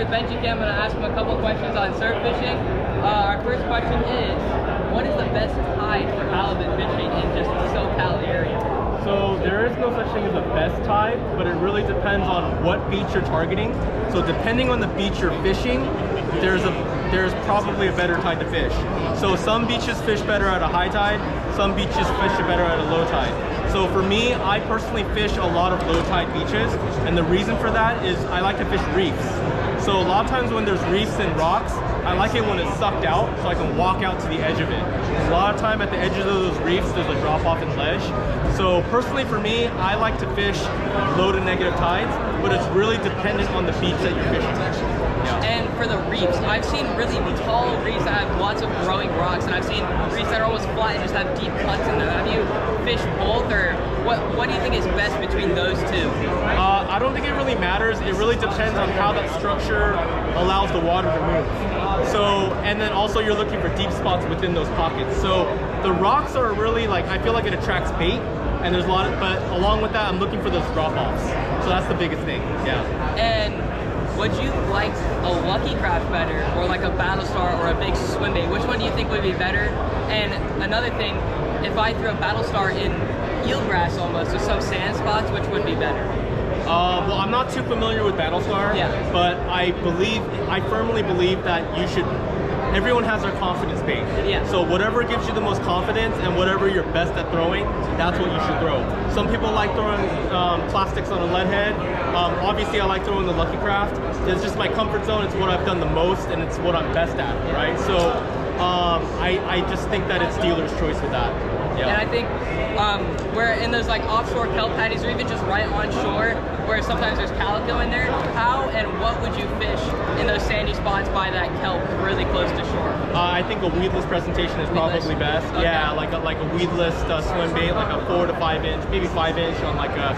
with Benji Kim. I'm going to ask him a couple questions on surf fishing. Our first question is, what is the best tide for halibut fishing in just the SoCal area? So there is no such thing as a best tide, but it really depends on what beach you're targeting. So depending on the beach you're fishing, there's probably a better tide to fish. So some beaches fish better at a high tide, some beaches fish better at a low tide. So for me, I personally fish a lot of low tide beaches, and the reason for that is I like to fish reefs. So a lot of times when there's reefs and rocks, I like it when it's sucked out so I can walk out to the edge of it. A lot of time at the edges of those reefs, there's a drop off in ledge. So personally for me, I like to fish low to negative tides, but it's really dependent on the beach that you're fishing. Yeah. And for the reefs, I've seen really tall reefs that have lots of growing rocks, and I've seen reefs that are almost flat and just have deep cuts in them. Have you fished both, or what do you think is best between those two? I don't think it really matters. It really depends on how that structure allows the water to move. So, and then also you're looking for deep spots within those pockets. So the rocks are really like, I feel like it attracts bait, and there's a lot of, but along with that, I'm looking for those drop-offs. So that's the biggest thing, yeah. And would you like a Lucky Craft better, or like a Battlestar or a big swim bait? Which one do you think would be better? And another thing, if I threw a Battlestar in eelgrass almost with some sand spots, which would be better? Well, I'm not too familiar with Battlestar, but I firmly believe that everyone has their confidence bait. Yeah. So whatever gives you the most confidence and whatever you're best at throwing, that's what you should throw. Some people like throwing plastics on a lead head. Obviously, I like throwing the Lucky Craft. It's just my comfort zone. It's what I've done the most, and it's what I'm best at, right? So I just think that it's dealer's choice with that. Yeah. And I think where in those like offshore kelp patties, or even just right on shore, where sometimes there's calico in there, how and what would you fish in those sandy spots by that kelp really close to shore? I think a weedless presentation is probably best. Okay. Yeah, like a weedless swim bait, like a 4 to 5 inch, maybe 5 inch on like a,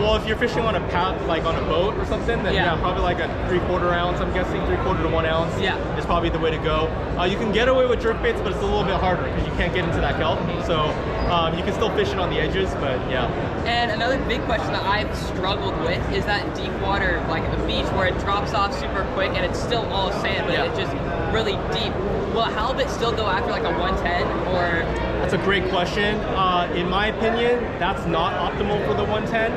well, if you're fishing on a path, like on a boat or something, then yeah probably like a 3/4 ounce, I'm guessing 3/4 to 1 ounce is probably the way to go. You can get away with jerk baits, but it's a little bit harder because you can't get into that kelp. So you can still fish it on the edges, but yeah. And another big question that I've struggled with is that deep water, like at the beach, where it drops off super quick and it's still all sand, but it's just really deep. Will a halibut still go after like a 110, or? That's a great question. In my opinion, that's not optimal for the 110.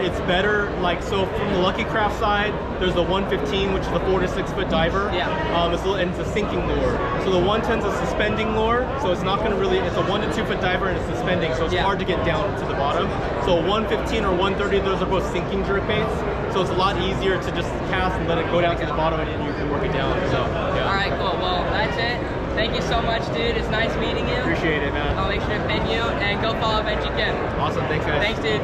It's better, like, so from the Lucky Craft side, there's the 115, which is the 4 to 6 foot diver. Yeah. And it's a sinking lure. So the 110 is a suspending lure, so it's not going to really, it's a 1 to 2 foot diver and it's suspending, so it's hard to get down to the bottom. So 115 or 130, those are both sinking jerk baits. So it's a lot easier to just cast and let it go down to the bottom and you can work it down. So, yeah. All right, cool. Well, that's it. Thank you so much, dude. It's nice meeting you. Appreciate it, man. I'll make sure to pin you, and go follow Benji Kim. Awesome. Thanks, guys. Thanks, dude.